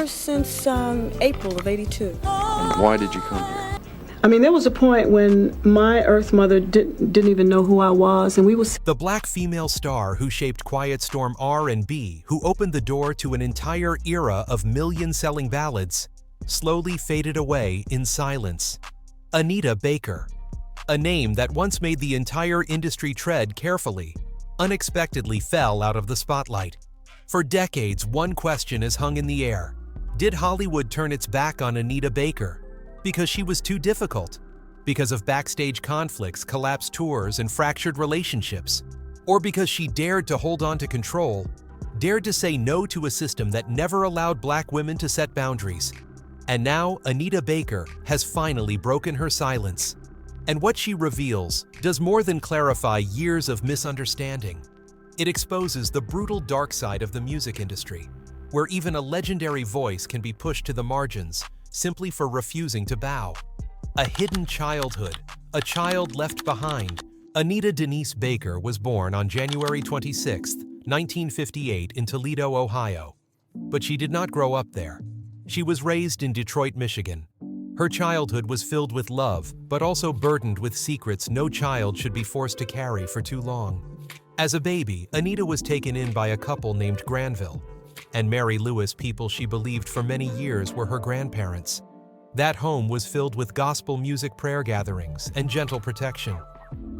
since April of '82. And why did you come here? I mean, there was a point when my Earth mother didn't even know who I was, and we was... The black female star who shaped Quiet Storm R&B, who opened the door to an entire era of million-selling ballads, slowly faded away in silence. Anita Baker. A name that once made the entire industry tread carefully, unexpectedly fell out of the spotlight. For decades, one question has hung in the air. Did Hollywood turn its back on Anita Baker? Because she was too difficult? Because of backstage conflicts, collapsed tours, and fractured relationships? Or because she dared to hold on to control, dared to say no to a system that never allowed black women to set boundaries? And now, Anita Baker has finally broken her silence. And what she reveals does more than clarify years of misunderstanding. It exposes the brutal dark side of the music industry, where even a legendary voice can be pushed to the margins simply for refusing to bow. A hidden childhood, a child left behind. Anita Denise Baker was born on January 26, 1958 in Toledo, Ohio. But she did not grow up there. She was raised in Detroit, Michigan. Her childhood was filled with love, but also burdened with secrets no child should be forced to carry for too long. As a baby, Anita was taken in by a couple named Granville and Mary Lewis, people she believed for many years were her grandparents. That home was filled with gospel music prayer gatherings and gentle protection.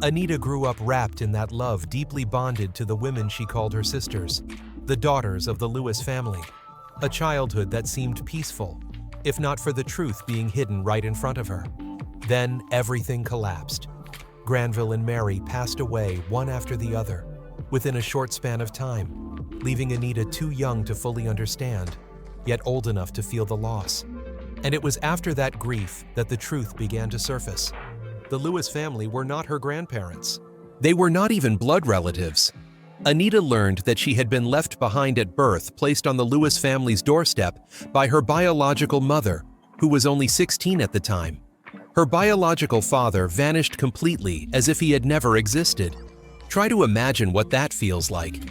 Anita grew up wrapped in that love, deeply bonded to the women she called her sisters, the daughters of the Lewis family. A childhood that seemed peaceful, if not for the truth being hidden right in front of her. Then everything collapsed. Granville and Mary passed away one after the other, within a short span of time, leaving Anita too young to fully understand, yet old enough to feel the loss. And it was after that grief that the truth began to surface. The Lewis family were not her grandparents. They were not even blood relatives. Anita learned that she had been left behind at birth, placed on the Lewis family's doorstep by her biological mother, who was only 16 at the time. Her biological father vanished completely, as if he had never existed. Try to imagine what that feels like.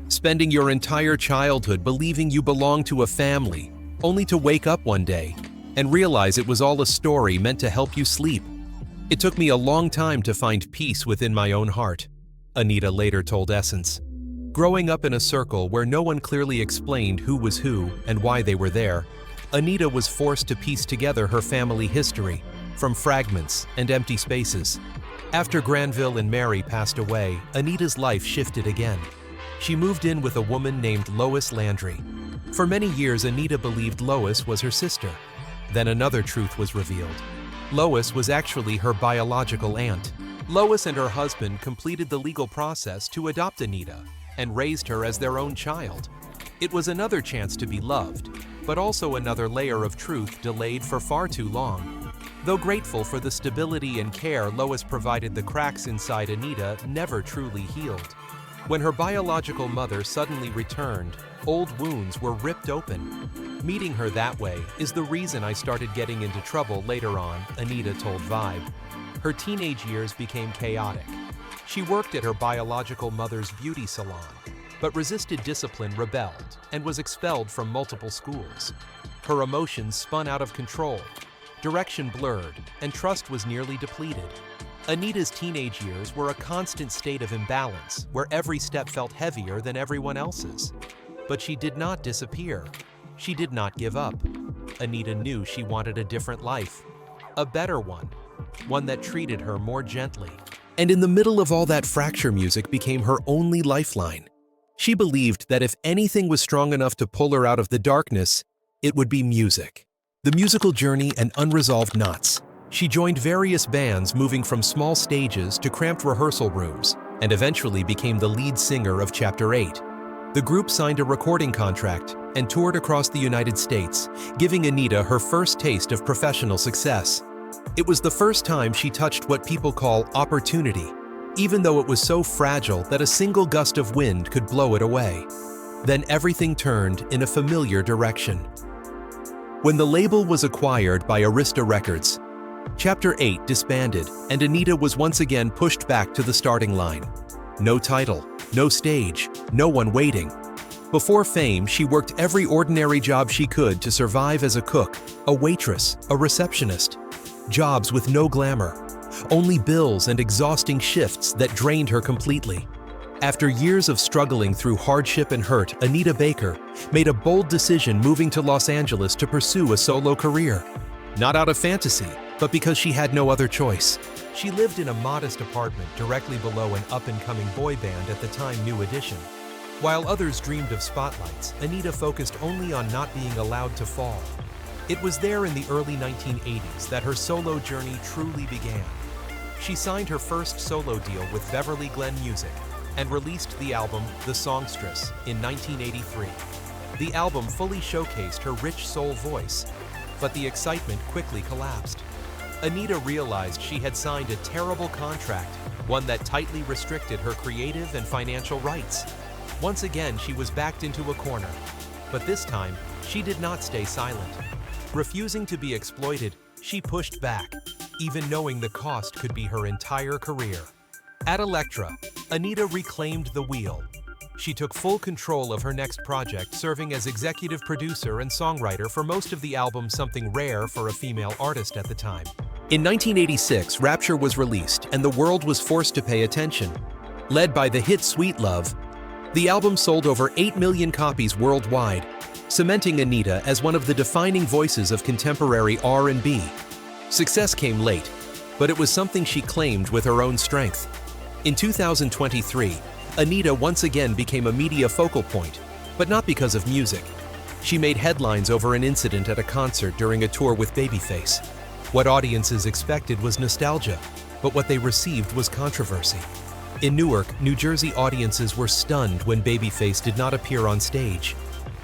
Spending your entire childhood believing you belong to a family, only to wake up one day and realize it was all a story meant to help you sleep. It took me a long time to find peace within my own heart, Anita later told Essence. Growing up in a circle where no one clearly explained who was who and why they were there, Anita was forced to piece together her family history from fragments and empty spaces. After Granville and Mary passed away, Anita's life shifted again. She moved in with a woman named Lois Landry. For many years, Anita believed Lois was her sister. Then another truth was revealed. Lois was actually her biological aunt. Lois and her husband completed the legal process to adopt Anita and raised her as their own child. It was another chance to be loved, but also another layer of truth delayed for far too long. Though grateful for the stability and care Lois provided, the cracks inside Anita never truly healed. When her biological mother suddenly returned, old wounds were ripped open. Meeting her that way is the reason I started getting into trouble later on, Anita told Vibe. Her teenage years became chaotic. She worked at her biological mother's beauty salon, but resisted discipline, rebelled, and was expelled from multiple schools. Her emotions spun out of control, direction blurred, and trust was nearly depleted. Anita's teenage years were a constant state of imbalance, where every step felt heavier than everyone else's. But she did not disappear. She did not give up. Anita knew she wanted a different life, a better one that treated her more gently. And in the middle of all that, fracture music became her only lifeline. She believed that if anything was strong enough to pull her out of the darkness, it would be music. The musical journey and unresolved knots. She joined various bands, moving from small stages to cramped rehearsal rooms, and eventually became the lead singer of Chapter 8. The group signed a recording contract and toured across the United States, giving Anita her first taste of professional success. It was the first time she touched what people call opportunity, even though it was so fragile that a single gust of wind could blow it away. Then everything turned in a familiar direction. When the label was acquired by Arista Records, Chapter 8 disbanded, and Anita was once again pushed back to the starting line. No title, no stage, no one waiting. Before fame, she worked every ordinary job she could to survive as a cook, a waitress, a receptionist. Jobs with no glamour, only bills and exhausting shifts that drained her completely. After years of struggling through hardship and hurt, Anita Baker made a bold decision moving to Los Angeles to pursue a solo career. Not out of fantasy, but because she had no other choice. She lived in a modest apartment directly below an up-and-coming boy band at the time New Edition. While others dreamed of spotlights, Anita focused only on not being allowed to fall. It was there in the early 1980s that her solo journey truly began. She signed her first solo deal with Beverly Glenn Music and released the album The Songstress in 1983. The album fully showcased her rich soul voice, but the excitement quickly collapsed. Anita realized she had signed a terrible contract, one that tightly restricted her creative and financial rights. Once again, she was backed into a corner. But this time, she did not stay silent. Refusing to be exploited, she pushed back, even knowing the cost could be her entire career. At Elektra, Anita reclaimed the wheel. She took full control of her next project, serving as executive producer and songwriter for most of the album, something rare for a female artist at the time. In 1986, Rapture was released, and the world was forced to pay attention. Led by the hit Sweet Love, the album sold over 8 million copies worldwide, cementing Anita as one of the defining voices of contemporary R&B. Success came late, but it was something she claimed with her own strength. In 2023, Anita once again became a media focal point, but not because of music. She made headlines over an incident at a concert during a tour with Babyface. What audiences expected was nostalgia, but what they received was controversy. In Newark, New Jersey, audiences were stunned when Babyface did not appear on stage.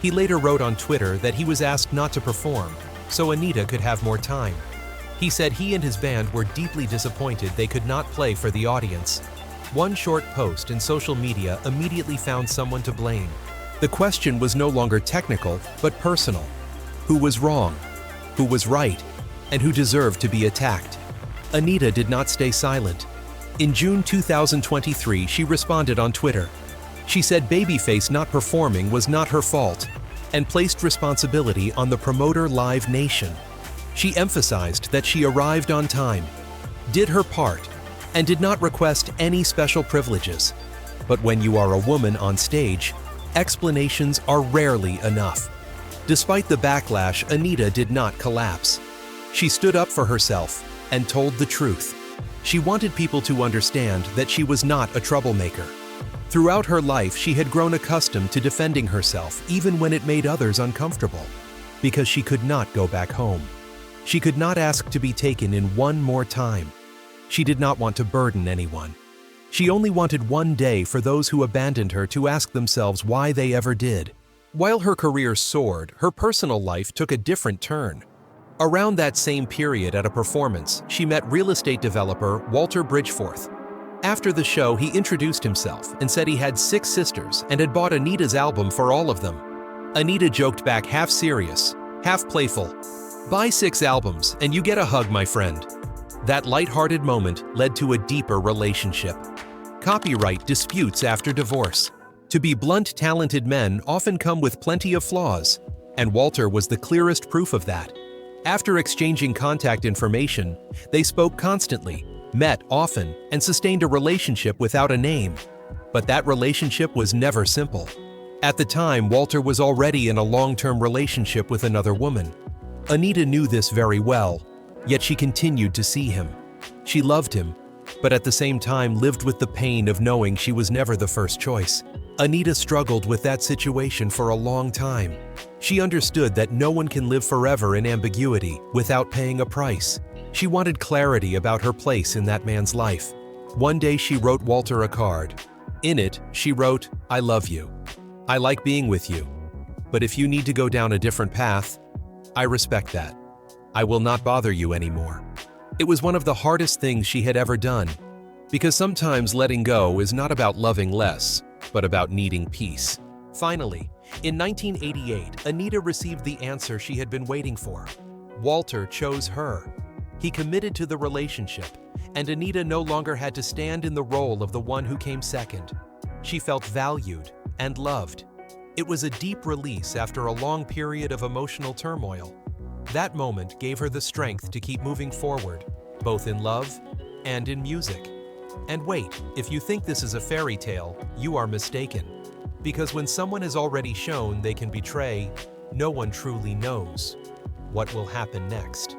He later wrote on Twitter that he was asked not to perform, so Anita could have more time. He said he and his band were deeply disappointed they could not play for the audience. One short post in social media immediately found someone to blame. The question was no longer technical, but personal. Who was wrong? Who was right? And who deserved to be attacked? Anita did not stay silent. In June 2023, she responded on Twitter. She said Babyface not performing was not her fault and placed responsibility on the promoter Live Nation. She emphasized that she arrived on time, did her part, and did not request any special privileges. But when you are a woman on stage, explanations are rarely enough. Despite the backlash, Anita did not collapse. She stood up for herself and told the truth. She wanted people to understand that she was not a troublemaker. Throughout her life, she had grown accustomed to defending herself even when it made others uncomfortable, because she could not go back home. She could not ask to be taken in one more time. She did not want to burden anyone. She only wanted one day for those who abandoned her to ask themselves why they ever did. While her career soared, her personal life took a different turn. Around that same period at a performance, she met real estate developer Walter Bridgeforth. After the show, he introduced himself and said he had 6 sisters and had bought Anita's album for all of them. Anita joked back, half serious, half playful, "Buy 6 albums and you get a hug, my friend." That lighthearted moment led to a deeper relationship. Copyright disputes after divorce. To be blunt, talented men often come with plenty of flaws, and Walter was the clearest proof of that. After exchanging contact information, they spoke constantly, met often, and sustained a relationship without a name. But that relationship was never simple. At the time, Walter was already in a long-term relationship with another woman. Anita knew this very well, yet she continued to see him. She loved him, but at the same time lived with the pain of knowing she was never the first choice. Anita struggled with that situation for a long time. She understood that no one can live forever in ambiguity without paying a price. She wanted clarity about her place in that man's life. One day she wrote Walter a card. In it, she wrote, "I love you. I like being with you. But if you need to go down a different path, I respect that. I will not bother you anymore." It was one of the hardest things she had ever done, because sometimes letting go is not about loving less, but about needing peace. Finally, in 1988, Anita received the answer she had been waiting for. Walter chose her. He committed to the relationship, and Anita no longer had to stand in the role of the one who came second. She felt valued and loved. It was a deep release after a long period of emotional turmoil. That moment gave her the strength to keep moving forward, both in love and in music. And wait, if you think this is a fairy tale, you are mistaken. Because when someone has already shown they can betray, no one truly knows what will happen next.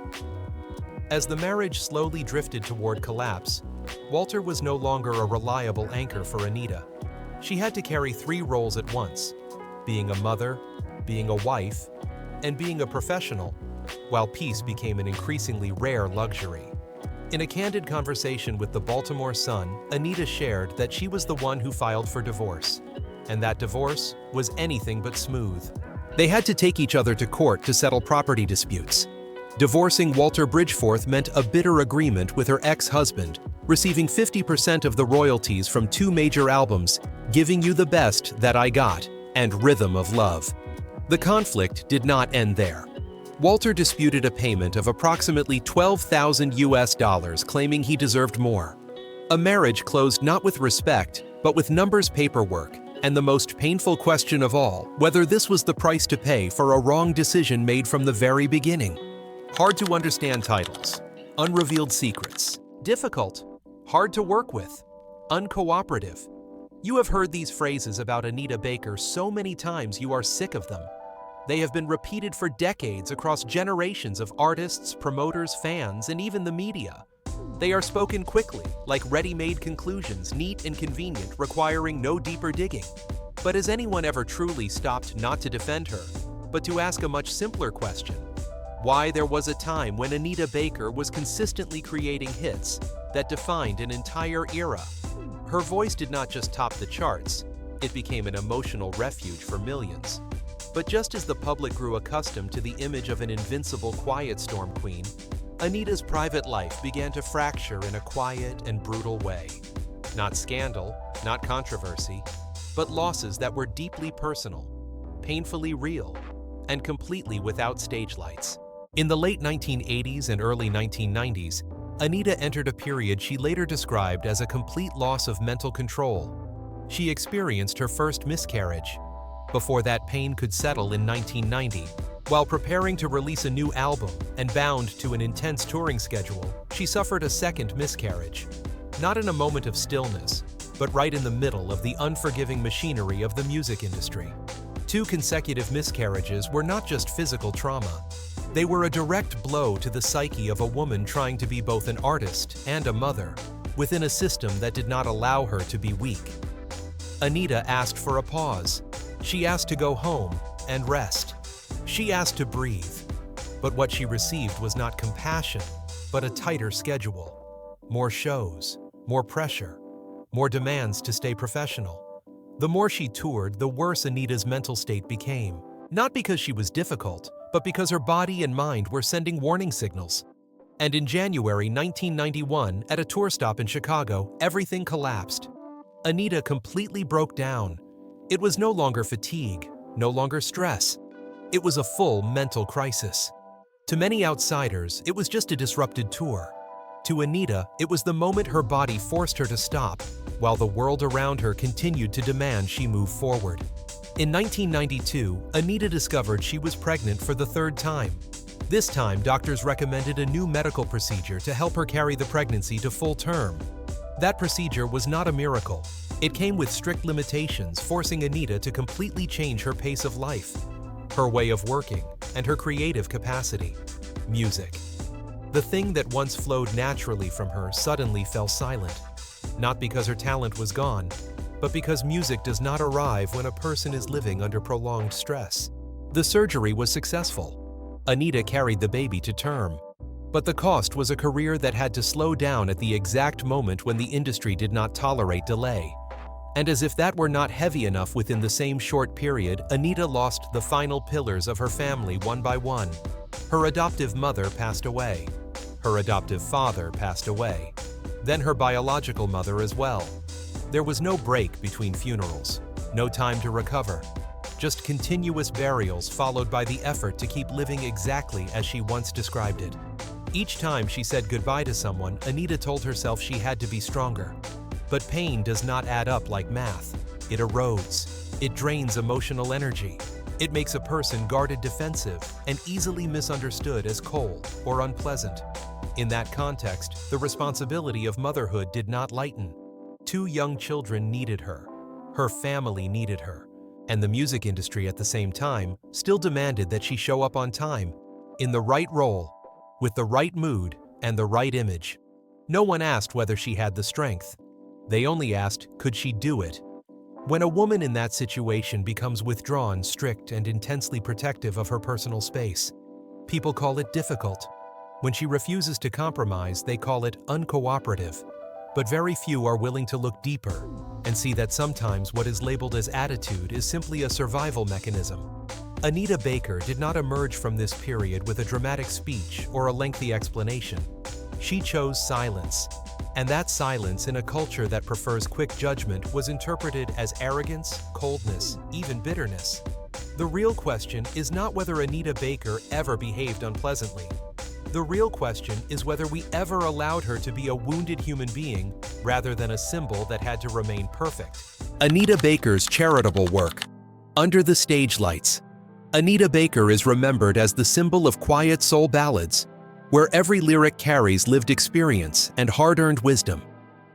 As the marriage slowly drifted toward collapse, Walter was no longer a reliable anchor for Anita. She had to carry 3 roles at once: being a mother, being a wife, and being a professional, while peace became an increasingly rare luxury. In a candid conversation with the Baltimore Sun, Anita shared that she was the one who filed for divorce, and that divorce was anything but smooth. They had to take each other to court to settle property disputes. Divorcing Walter Bridgeforth meant a bitter agreement with her ex-husband, receiving 50% of the royalties from 2 major albums, Giving You the Best That I Got and Rhythm of Love. The conflict did not end there. Walter disputed a payment of approximately $12,000, claiming he deserved more. A marriage closed not with respect, but with numbers paperwork, and the most painful question of all, whether this was the price to pay for a wrong decision made from the very beginning. Hard to understand titles, unrevealed secrets, difficult, hard to work with, uncooperative. You have heard these phrases about Anita Baker so many times you are sick of them. They have been repeated for decades across generations of artists, promoters, fans, and even the media. They are spoken quickly, like ready-made conclusions, neat and convenient, requiring no deeper digging. But has anyone ever truly stopped not to defend her, but to ask a much simpler question? Why there was a time when Anita Baker was consistently creating hits that defined an entire era. Her voice did not just top the charts, it became an emotional refuge for millions. But just as the public grew accustomed to the image of an invincible quiet storm queen, Anita's private life began to fracture in a quiet and brutal way. Not scandal, not controversy, but losses that were deeply personal, painfully real, and completely without stage lights. In the late 1980s and early 1990s, Anita entered a period she later described as a complete loss of mental control. She experienced her first miscarriage. Before that pain could settle in 1990, while preparing to release a new album and bound to an intense touring schedule, she suffered a second miscarriage. Not in a moment of stillness, but right in the middle of the unforgiving machinery of the music industry. 2 consecutive miscarriages were not just physical trauma. They were a direct blow to the psyche of a woman trying to be both an artist and a mother, within a system that did not allow her to be weak. Anita asked for a pause. She asked to go home and rest. She asked to breathe. But what she received was not compassion, but a tighter schedule. More shows, more pressure, more demands to stay professional. The more she toured, the worse Anita's mental state became. Not because she was difficult, but because her body and mind were sending warning signals. And in January 1991, at a tour stop in Chicago, everything collapsed. Anita completely broke down. It was no longer fatigue, no longer stress. It was a full mental crisis. To many outsiders, it was just a disrupted tour. To Anita, it was the moment her body forced her to stop, while the world around her continued to demand she move forward. In 1992, Anita discovered she was pregnant for the 3rd time. This time, doctors recommended a new medical procedure to help her carry the pregnancy to full term. That procedure was not a miracle. It came with strict limitations, forcing Anita to completely change her pace of life, her way of working, and her creative capacity. Music. The thing that once flowed naturally from her suddenly fell silent. Not because her talent was gone, but because music does not arrive when a person is living under prolonged stress. The surgery was successful. Anita carried the baby to term. But the cost was a career that had to slow down at the exact moment when the industry did not tolerate delay. And as if that were not heavy enough within the same short period, Anita lost the final pillars of her family one by one. Her adoptive mother passed away. Her adoptive father passed away. Then her biological mother as well. There was no break between funerals, no time to recover. Just continuous burials followed by the effort to keep living exactly as she once described it. Each time she said goodbye to someone, Anita told herself she had to be stronger. But pain does not add up like math. It erodes. It drains emotional energy. It makes a person guarded defensive and easily misunderstood as cold or unpleasant. In that context, the responsibility of motherhood did not lighten. 2 young children needed her. Her family needed her. And the music industry at the same time still demanded that she show up on time, in the right role, with the right mood and the right image. No one asked whether she had the strength. They only asked, could she do it? When a woman in that situation becomes withdrawn, strict, and intensely protective of her personal space, people call it difficult. When she refuses to compromise, they call it uncooperative. But very few are willing to look deeper and see that sometimes what is labeled as attitude is simply a survival mechanism. Anita Baker did not emerge from this period with a dramatic speech or a lengthy explanation. She chose silence. And that silence in a culture that prefers quick judgment was interpreted as arrogance, coldness, even bitterness. The real question is not whether Anita Baker ever behaved unpleasantly. The real question is whether we ever allowed her to be a wounded human being rather than a symbol that had to remain perfect. Anita Baker's charitable work. Under the stage lights. Anita Baker is remembered as the symbol of quiet soul ballads, where every lyric carries lived experience and hard-earned wisdom.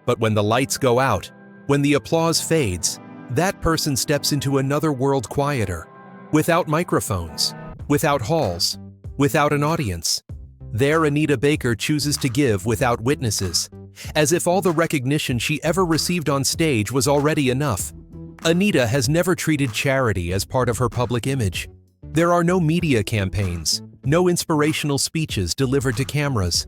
But when the lights go out, when the applause fades, that person steps into another world quieter, without microphones, without halls, without an audience. There Anita Baker chooses to give without witnesses, as if all the recognition she ever received on stage was already enough. Anita has never treated charity as part of her public image. There are no media campaigns, no inspirational speeches delivered to cameras.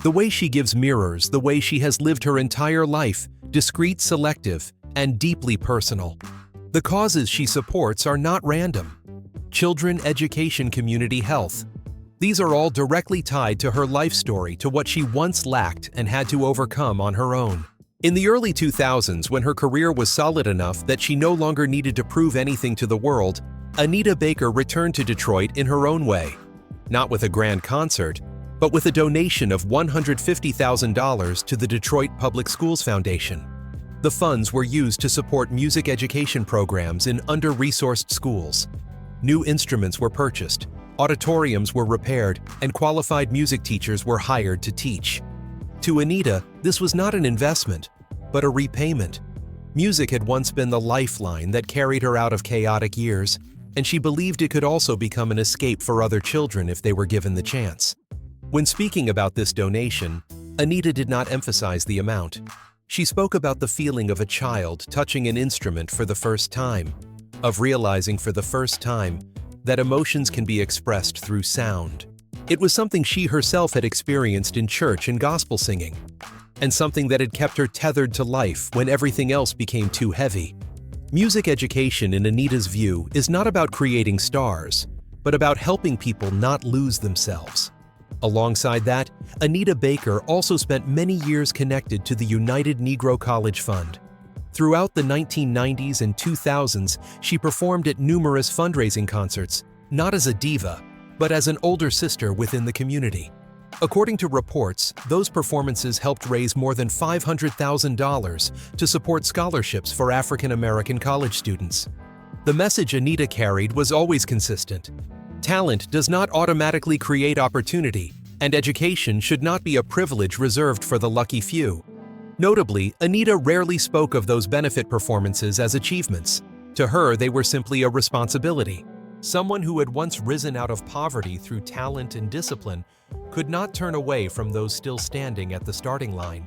The way she gives mirrors the way she has lived her entire life, discreet, selective, and deeply personal. The causes she supports are not random. Children, education, community health. These are all directly tied to her life story, to what she once lacked and had to overcome on her own. In the early 2000s, when her career was solid enough that she no longer needed to prove anything to the world, Anita Baker returned to Detroit in her own way. Not with a grand concert, but with a donation of $150,000 to the Detroit Public Schools Foundation. The funds were used to support music education programs in under-resourced schools. New instruments were purchased, auditoriums were repaired, and qualified music teachers were hired to teach. To Anita, this was not an investment, but a repayment. Music had once been the lifeline that carried her out of chaotic years, and she believed it could also become an escape for other children if they were given the chance. When speaking about this donation, Anita did not emphasize the amount. She spoke about the feeling of a child touching an instrument for the first time, of realizing for the first time that emotions can be expressed through sound. It was something she herself had experienced in church and gospel singing, and something that had kept her tethered to life when everything else became too heavy. Music education, in Anita's view, is not about creating stars, but about helping people not lose themselves. Alongside that, Anita Baker also spent many years connected to the United Negro College Fund. Throughout the 1990s and 2000s, she performed at numerous fundraising concerts, not as a diva, but as an older sister within the community. According to reports, those performances helped raise more than $500,000 to support scholarships for African American college students. The message Anita carried was always consistent. Talent does not automatically create opportunity, and education should not be a privilege reserved for the lucky few. Notably, Anita rarely spoke of those benefit performances as achievements. To her, they were simply a responsibility. Someone who had once risen out of poverty through talent and discipline could not turn away from those still standing at the starting line.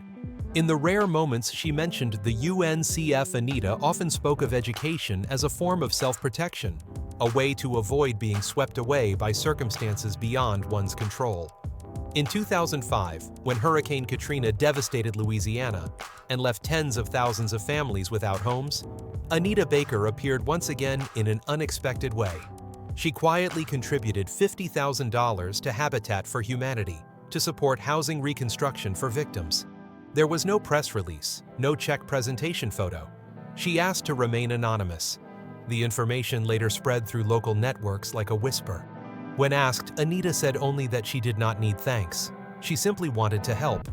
In the rare moments she mentioned the UNCF, Anita often spoke of education as a form of self-protection, a way to avoid being swept away by circumstances beyond one's control. In 2005, when Hurricane Katrina devastated Louisiana and left tens of thousands of families without homes, Anita Baker appeared once again in an unexpected way. She quietly contributed $50,000 to Habitat for Humanity to support housing reconstruction for victims. There was no press release, no check presentation photo. She asked to remain anonymous. The information later spread through local networks like a whisper. When asked, Anita said only that she did not need thanks. She simply wanted to help.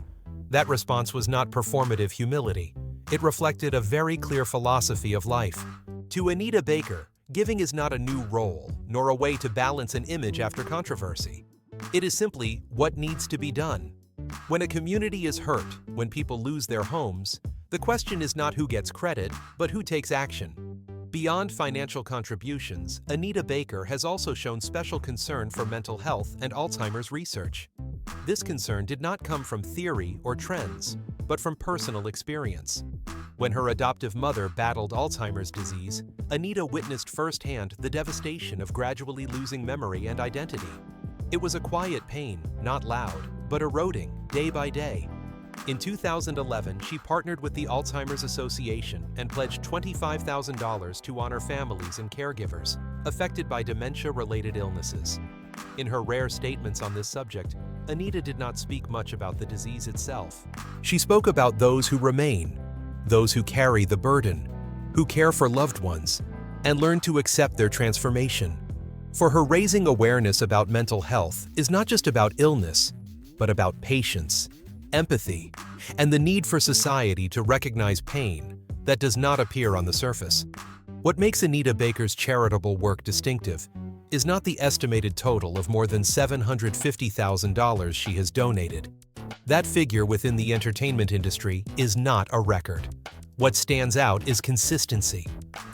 That response was not performative humility. It reflected a very clear philosophy of life. To Anita Baker, giving is not a new role, nor a way to balance an image after controversy. It is simply what needs to be done. When a community is hurt, when people lose their homes, the question is not who gets credit, but who takes action. Beyond financial contributions, Anita Baker has also shown special concern for mental health and Alzheimer's research. This concern did not come from theory or trends, but from personal experience. When her adoptive mother battled Alzheimer's disease, Anita witnessed firsthand the devastation of gradually losing memory and identity. It was a quiet pain, not loud, but eroding day by day. In 2011, she partnered with the Alzheimer's Association and pledged $25,000 to honor families and caregivers affected by dementia-related illnesses. In her rare statements on this subject, Anita did not speak much about the disease itself. She spoke about those who remain, those who carry the burden, who care for loved ones, and learn to accept their transformation. For her, raising awareness about mental health is not just about illness, but about patience, empathy, and the need for society to recognize pain that does not appear on the surface. What makes Anita Baker's charitable work distinctive is not the estimated total of more than $750,000 she has donated. That figure within the entertainment industry is not a record. What stands out is consistency.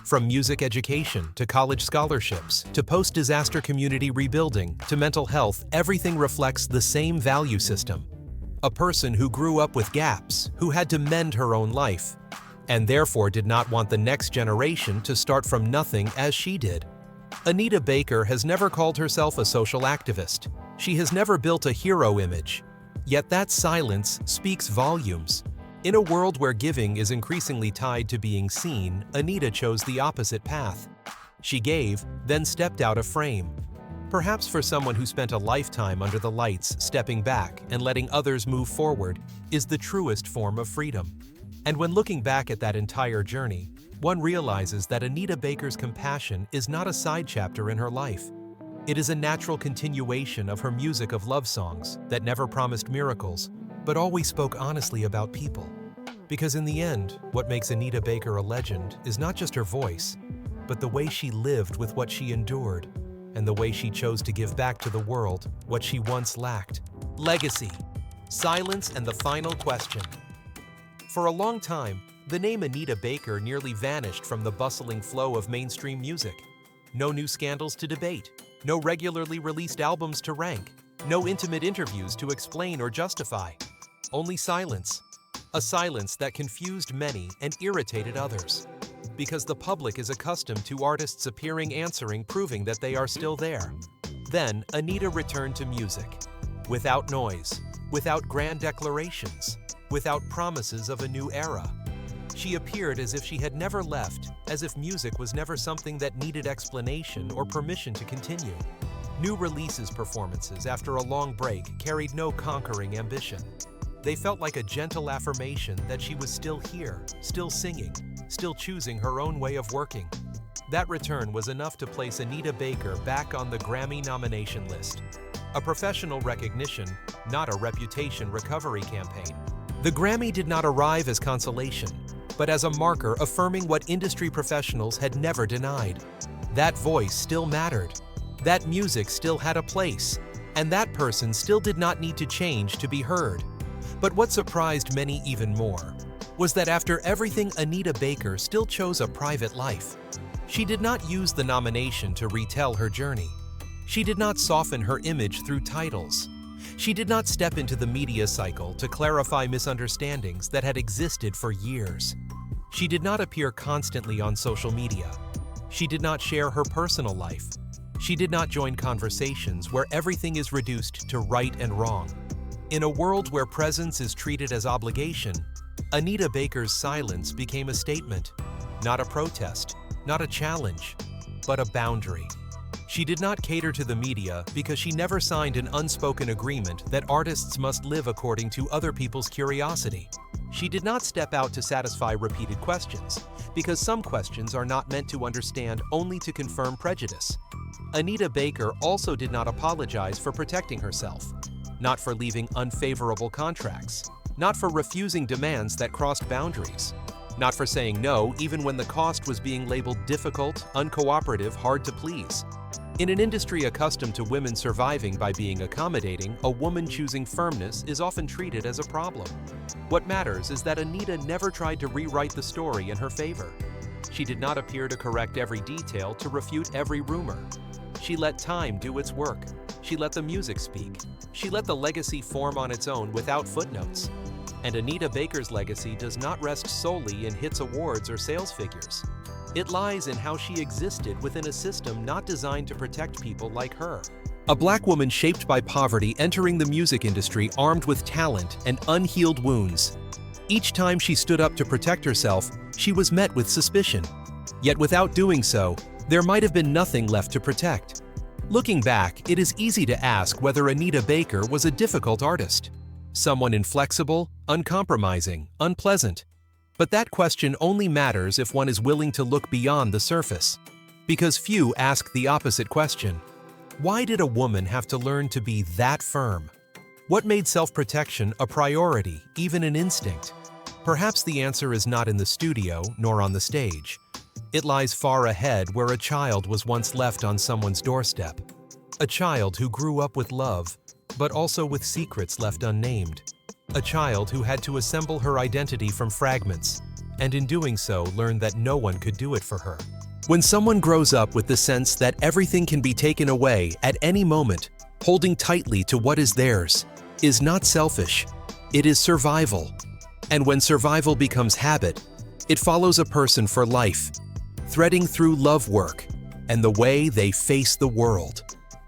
From music education to college scholarships to post-disaster community rebuilding to mental health, everything reflects the same value system. A person who grew up with gaps, who had to mend her own life, and therefore did not want the next generation to start from nothing as she did. Anita Baker has never called herself a social activist. She has never built a hero image. Yet that silence speaks volumes. In a world where giving is increasingly tied to being seen, Anita chose the opposite path. She gave, then stepped out of frame. Perhaps for someone who spent a lifetime under the lights, stepping back and letting others move forward is the truest form of freedom. And when looking back at that entire journey, one realizes that Anita Baker's compassion is not a side chapter in her life. It is a natural continuation of her music of love songs that never promised miracles, but always spoke honestly about people. Because in the end, what makes Anita Baker a legend is not just her voice, but the way she lived with what she endured, and the way she chose to give back to the world what she once lacked. Legacy, silence, and the final question. For a long time, the name Anita Baker nearly vanished from the bustling flow of mainstream music. No new scandals to debate, no regularly released albums to rank, no intimate interviews to explain or justify. Only silence. A silence that confused many and irritated others. Because the public is accustomed to artists appearing, answering, proving that they are still there. Then, Anita returned to music. Without noise, without grand declarations, without promises of a new era. She appeared as if she had never left, as if music was never something that needed explanation or permission to continue. New releases performances after a long break carried no conquering ambition. They felt like a gentle affirmation that she was still here, still singing, still choosing her own way of working. That return was enough to place Anita Baker back on the Grammy nomination list. A professional recognition, not a reputation recovery campaign. The Grammy did not arrive as consolation, but as a marker affirming what industry professionals had never denied. That voice still mattered. That music still had a place, and that person still did not need to change to be heard. But what surprised many even more was that after everything, Anita Baker still chose a private life. She did not use the nomination to retell her journey. She did not soften her image through titles. She did not step into the media cycle to clarify misunderstandings that had existed for years. She did not appear constantly on social media. She did not share her personal life. She did not join conversations where everything is reduced to right and wrong. In a world where presence is treated as obligation, Anita Baker's silence became a statement, not a protest, not a challenge, but a boundary. She did not cater to the media because she never signed an unspoken agreement that artists must live according to other people's curiosity. She did not step out to satisfy repeated questions, because some questions are not meant to understand, only to confirm prejudice. Anita Baker also did not apologize for protecting herself, not for leaving unfavorable contracts, not for refusing demands that crossed boundaries. not for saying no even when the cost was being labeled difficult, uncooperative, hard to please. In an industry accustomed to women surviving by being accommodating, a woman choosing firmness is often treated as a problem. What matters is that Anita never tried to rewrite the story in her favor. She did not appear to correct every detail to refute every rumor. She let time do its work. She let the music speak. She let the legacy form on its own without footnotes. And Anita Baker's legacy does not rest solely in hits, awards, or sales figures. It lies in how she existed within a system not designed to protect people like her. A black woman shaped by poverty entering the music industry armed with talent and unhealed wounds. Each time she stood up to protect herself, she was met with suspicion. Yet without doing so, there might have been nothing left to protect. Looking back, it is easy to ask whether Anita Baker was a difficult artist. Someone inflexible, uncompromising, unpleasant. But that question only matters if one is willing to look beyond the surface. Because few ask the opposite question. Why did a woman have to learn to be that firm? What made self-protection a priority, even an instinct? Perhaps the answer is not in the studio nor on the stage. It lies far ahead where a child was once left on someone's doorstep. A child who grew up with love, but also with secrets left unnamed. A child who had to assemble her identity from fragments, and in doing so learned that no one could do it for her. When someone grows up with the sense that everything can be taken away at any moment, holding tightly to what is theirs is not selfish, it is survival. And when survival becomes habit, it follows a person for life, threading through love work and the way they face the world.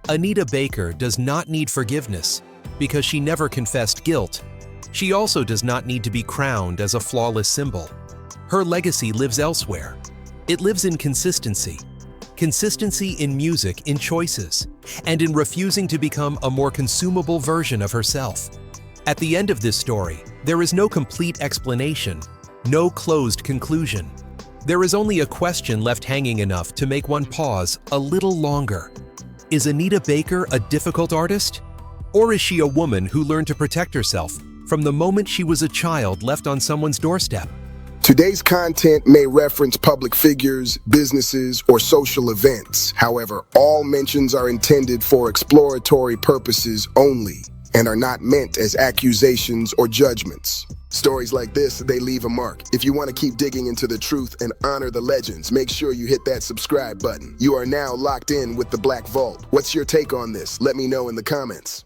Anita Baker does not need forgiveness because she never confessed guilt. She also does not need to be crowned as a flawless symbol. Her legacy lives elsewhere. It lives in consistency. Consistency in music, in choices, and in refusing to become a more consumable version of herself. At the end of this story, there is no complete explanation, no closed conclusion. There is only a question left hanging enough to make one pause a little longer. Is Anita Baker a difficult artist? Or is she a woman who learned to protect herself from the moment she was a child left on someone's doorstep? Today's content may reference public figures, businesses, or social events. However, all mentions are intended for exploratory purposes only and are not meant as accusations or judgments. Stories like this, they leave a mark. If you want to keep digging into the truth and honor the legends, make sure you hit that subscribe button. You are now locked in with the Black Vault. What's your take on this? Let me know in the comments.